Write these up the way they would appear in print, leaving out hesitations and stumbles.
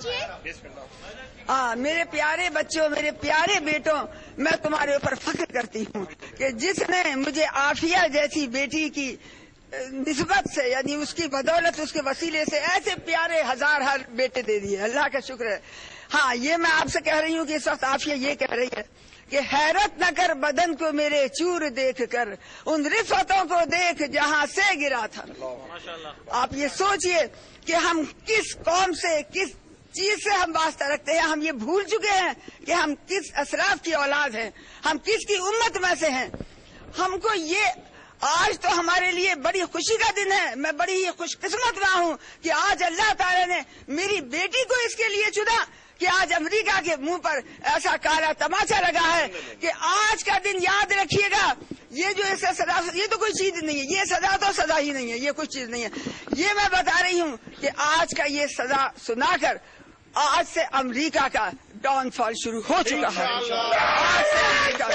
कीजिए। हाँ, मेरे प्यारे बच्चों, मेरे प्यारे बेटों, मैं तुम्हारे ऊपर फख्र करती हूँ कि जिसने मुझे आफिया जैसी बेटी की निस्बत से, यानी उसकी बदौलत, उसके वसीले से ऐसे प्यारे हर बेटे दे दिए। अल्लाह का शुक्र है। हाँ, ये मैं आपसे कह रही हूँ कि इस वक्त आफिया ये कह रही है कि हैरत न कर बदन को मेरे चूर देख कर, उन रिफतों को देख जहाँ से गिरा था। आप ये सोचिए कि हम किस कौम से, किस चीज से हम वास्ता रखते हैं। हम ये भूल चुके हैं कि हम किस असराफ की औलाद हैं, हम किसकी उम्मत में से हैं। हमको ये, आज तो हमारे लिए बड़ी खुशी का दिन है। मैं बड़ी ही खुशकिस्मत रहा हूँ कि आज अल्लाह ताला ने मेरी बेटी को इसके लिए चुना कि आज अमेरिका के मुंह पर ऐसा काला तमाचा लगा है कि आज का दिन याद रखिएगा। ये जो ऐसा सजा, ये तो कोई चीज नहीं है, ये सजा तो सजा ही नहीं है, ये कुछ चीज नहीं है। ये मैं बता रही हूँ कि आज का ये सजा सुनाकर आज से अमेरिका का डाउनफॉल शुरू हो चुका है। आज से अमेरिका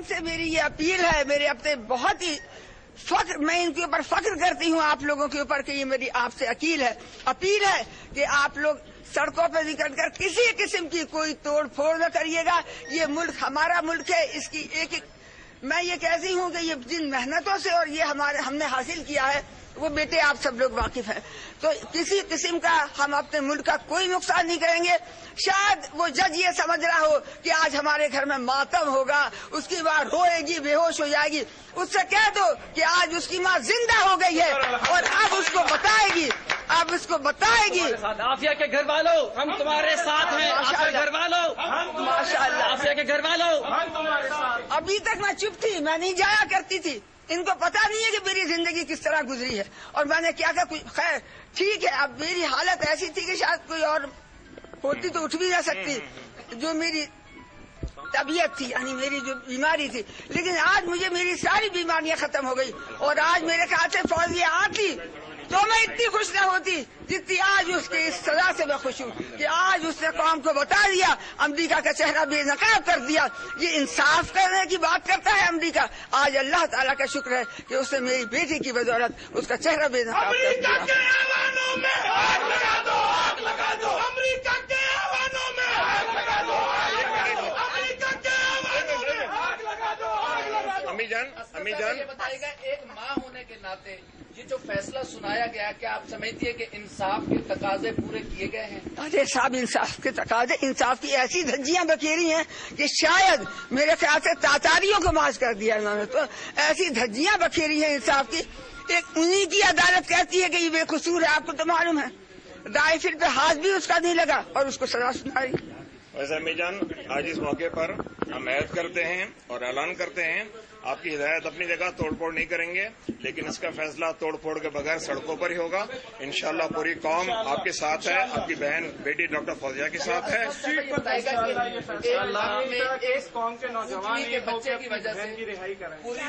से मेरी ये अपील है, मेरे अपने बहुत ही फख्र, मैं इनके ऊपर फख्र करती हूँ आप लोगों के ऊपर कि ये मेरी आपसे अपील है कि आप लोग सड़कों पर निकलकर किसी किस्म की कोई तोड़ फोड़ न करिएगा। ये मुल्क हमारा मुल्क है। इसकी एक मैं ये कहती हूँ कि ये जिन मेहनतों से और ये हमने हासिल किया है वो बेटे आप सब लोग वाकिफ हैं। तो किसी किस्म का हम अपने मुल्क का कोई नुकसान नहीं करेंगे। शायद वो जज ये समझ रहा हो कि आज हमारे घर में मातम होगा, उसकी माँ रोएगी, बेहोश हो जाएगी। उससे कह दो कि आज उसकी माँ जिंदा हो गई है और अब उसको बताएगी। आफिया के घर वालों, हम तुम्हारे साथ हैं। आफिया के घर वालों, माशाअल्लाह, आफिया के घर वालों, हम तुम्हारे साथ। अभी तक मैं चुप थी, मैं नहीं जाया करती थी। इनको पता नहीं है कि मेरी जिंदगी किस तरह गुजरी है और मैंने क्या क्या कुछ। खैर ठीक है, अब मेरी हालत ऐसी थी कि शायद कोई और होती तो उठ भी ना सकती, जो मेरी तबीयत थी, यानी मेरी जो बीमारी थी। लेकिन आज मुझे मेरी सारी बीमारियां खत्म हो गई और आज मेरे ख्याल से फौजियां आती तो मैं इतनी खुश न होती जितनी आज उसके इस सजा से मैं खुश हूँ कि आज उसने कौम को बता दिया, अमेरिका का चेहरा बेनकाब कर दिया। ये इंसाफ करने की बात करता है अमेरिका। आज अल्लाह ताला का शुक्र है कि उसने मेरी बेटी की बदौलत उसका चेहरा बेनकाब कर दिया। अम्मी जान, बताइएगा, एक माँ होने के नाते ये जो फैसला सुनाया गया, क्या आप समझती है कि इंसाफ के तकाजे पूरे किए गए हैं? अरे साहब, इंसाफ के तकाजे, इंसाफ की ऐसी धज्जियां बखेरी हैं कि शायद मेरे ख्याल से तातारियों को माफ कर दिया इन्होंने। तो ऐसी धज्जियां बखेरी हैं इंसाफ की। एक उन्हीं की अदालत कहती है कि ये बेकसूर है, आपको तो मालूम है। दाइफिल पे हाथ भी उसका नहीं लगा और उसको सजा सुनाई। वैसे अम्मी जान, आज इस मौके पर हम ऐद करते हैं और ऐलान करते हैं, आपकी हिदायत अपनी जगह, तोड़फोड़ नहीं करेंगे, लेकिन इसका फैसला तोड़फोड़ के बगैर सड़कों पर ही होगा। इंशाल्लाह पूरी कौम आपके साथ है, आपकी बहन बेटी डॉक्टर फौजिया के साथ है। इस कौम के नौजवान के बच्चे की वजह से रिहाई करें, पूरी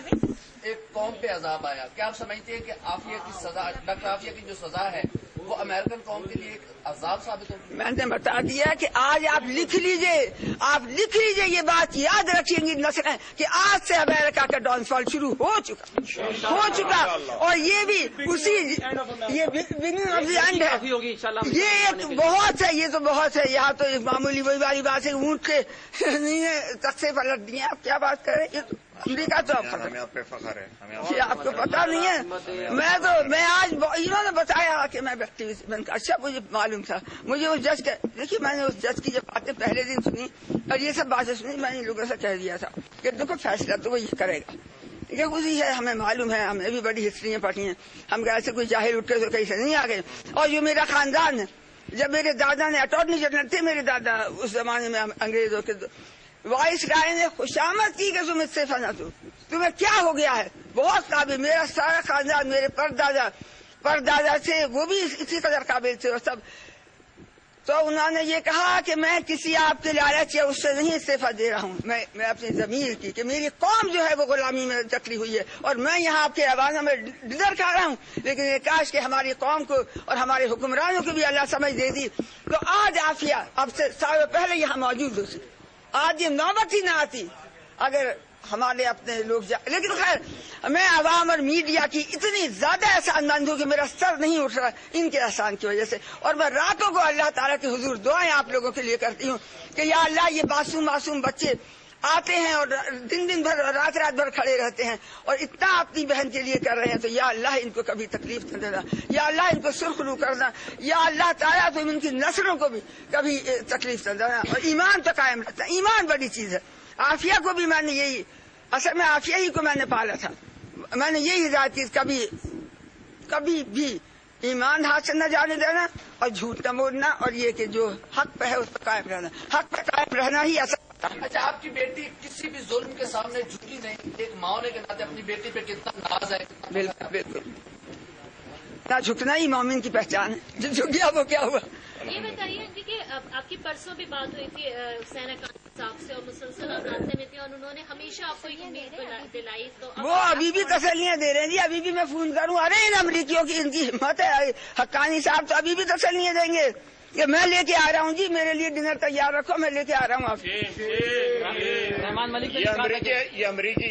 एक कौम पे अजाब आया। क्या आप समझते हैं कि आफिया की सजा, डॉक्टर आफिया की जो सजा है वो अमेरिकन कौम के लिए एक अजाब साबित होगी? मैंने बता दिया कि आज आप लिख लीजिए, ये बात याद रखेंगी नस्लें कि आज से अमेरिका का डाउनफॉल शुरू हो चुका। और ये भी उसी ये बिगिनिंग ऑफ द एंड है। ये एक बहुत है, ये तो बहुत है। यहाँ तो एक मामूली वही वाली बात है, ऊँट के नहीं है तख्ते पलट दिए। आप क्या बात कर रहे हैं? अमेरिका तो हमें आप पे फख्र है। ये आपको पता नहीं है। मैं आज इन्होंने बताया कि मैं एक्टिविस्ट बनकर, अच्छा मुझे मालूम था। मुझे उस जज का, देखिए मैंने उस जज की जब बातें पहले दिन सुनी और ये सब बातें सुनी, मैंने इन लोगों से कह दिया था कि देखो फैसला तो वो ये करेगा। ये उसी है, हमें मालूम है, हमने भी बड़ी हिस्ट्रियाँ पढ़ी हैं। हम ऐसे कोई जाहिर उठ के तो कहीं से नहीं आ गए। और जो मेरा खानदान है, जब मेरे दादा ने अटॉर्नी जनरल थे, मेरे दादा उस जमाने में अंग्रेजों के वाइस राय ने खुशामद की कि तुम इससे फना दो, तुम्हें क्या हो गया है। बहुत काबिल, मेरा सारा खानदान, मेरे परदादा से वो भी इसी कदर काबिल थे और सब तो उन्होंने ये कहा कि मैं किसी आपके लालच या उससे नहीं इस्तीफा दे रहा हूँ, मैं अपनी जमीर की, कि मेरी कौम जो है वो गुलामी में जकड़ी हुई है और मैं यहाँ आपके आवाज़ में डिदर खा रहा हूँ। लेकिन ये काश कि हमारी कौम को और हमारे हुक्मरानों को भी अल्लाह समझ दे दी तो आज आफिया अब से सालों पहले यहाँ मौजूद होती, आज ये नौबत ही ना आती अगर हमारे अपने लोग लेकिन खैर मैं आवाम और मीडिया की इतनी ज्यादा एहसानमंद हूँ कि मेरा सर नहीं उठ रहा इनके एहसान की वजह से। और मैं रातों को अल्लाह ताला के हुजूर दुआएं आप लोगों के लिए करती हूँ कि या अल्लाह ये मासूम बच्चे आते हैं और दिन भर रात भर खड़े रहते हैं और इतना अपनी बहन के लिए कर रहे हैं, तो या अल्लाह इनको कभी तकलीफ न देना, या अल्लाह इनको सुरखरू करना, या अल्लाह ताला तो इनकी नस्लों को भी कभी तकलीफ न देना और ईमान तो कायम रहता। ईमान बड़ी चीज है। आफिया को भी मैंने यही, असल में आफिया ही को मैंने पाला था, मैंने यही हिदायत की कभी भी ईमान हाथ से न जाने देना और झूठ न बोलना और ये कि जो हक पे है उस पर कायम रहना, हक पे कायम रहना ही असर। अच्छा, आपकी बेटी किसी भी जुल्म के सामने झुकी नहीं, एक माँ होने के नाते अपनी बेटी पे कितना नाज है। बिल्कुल ना झुकना ही मोमिन की पहचान है, जो झुक गया वो क्या हुआ। ये बताइए कि आपकी परसों भी बात हुई थी हुसैन अकानी साहब से और मुसलसल आप रास्ते में थे और उन्होंने हमेशा आपको एक उम्मीद दिलाई, तो वो अभी भी तसल्लियां दे रहे हैं जी, अभी भी मैं फोन करूं, अरे इन अमरीकियों की इनकी हिम्मत है, हक्कानी साहब तो अभी भी तसल्लियां देंगे कि मैं लेके आ रहा हूँ जी, मेरे लिए डिनर तैयार रखो, मैं लेके आ रहा हूँ। आप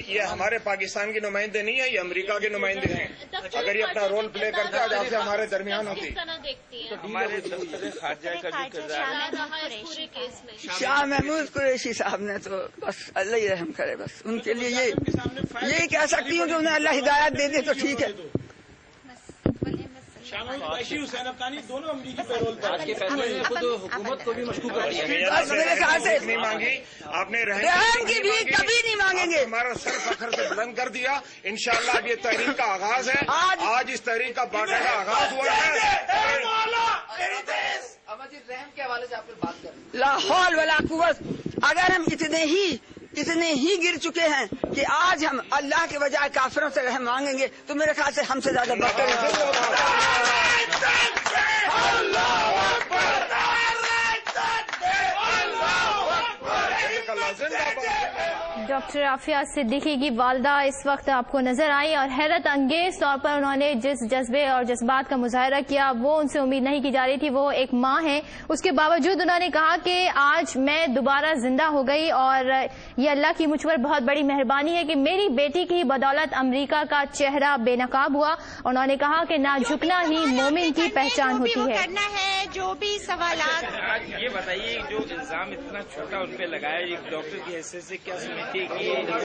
ये हमारे पाकिस्तान के नुमाइंदे नहीं है, ये अमेरिका के नुमाइंदे हैं। अगर ये अपना रोल प्ले करते आज आपसे हमारे दरमियान होती। शाह महमूद कुरैशी साहब ने तो बस अल्लाह ही रहम करे, बस उनके लिए यही कह सकती हूँ कि उन्हें अल्लाह हिदायत दे दे तो ठीक है। हुसैन अकानी दोनों अमरीकी पैरोल पर आज के फैसले ने खुद हुकूमत को भी मशकूक कर दिया। मेरे ख्याल से नहीं मांगी आपने, रहम की भी कभी नहीं मांगेंगे। हमारा सर फखर से बुलंद कर दिया। इंशाअल्लाह अब ये तहरीक का आगाज है, आज इस तहरीक का बाकायदा आगाज हुआ है। अमर जी, रहम के हवाले से आपने बात कर, लाहौल वाला कुव्वत, अगर हम इतने ही गिर चुके हैं कि आज हम अल्लाह के बजाय काफिरों से रहम मांगेंगे तो मेरे ख्याल से हमसे ज्यादा बेहतर डॉक्टर आफिया सिद्दीकी की वालदा इस वक्त आपको नजर आई और हैरत अंगेज तौर पर उन्होंने जिस जज्बे और जज्बात का मुजाहरा किया वो उनसे उम्मीद नहीं की जा रही थी। वो एक माँ हैं, उसके बावजूद उन्होंने कहा कि आज मैं दोबारा जिंदा हो गई और ये अल्लाह की मुझ पर बहुत बड़ी मेहरबानी है कि मेरी बेटी की बदौलत अमेरिका का चेहरा बेनकाब हुआ। उन्होंने कहा कि ना झुकना ही मोमिन की पहचान होती है। करना है जो भी सवालात। ये बताइए जो इल्जाम इतना छोटा उन पे लगाया, एक डॉक्टर की हैसियत से क्या समझती है कि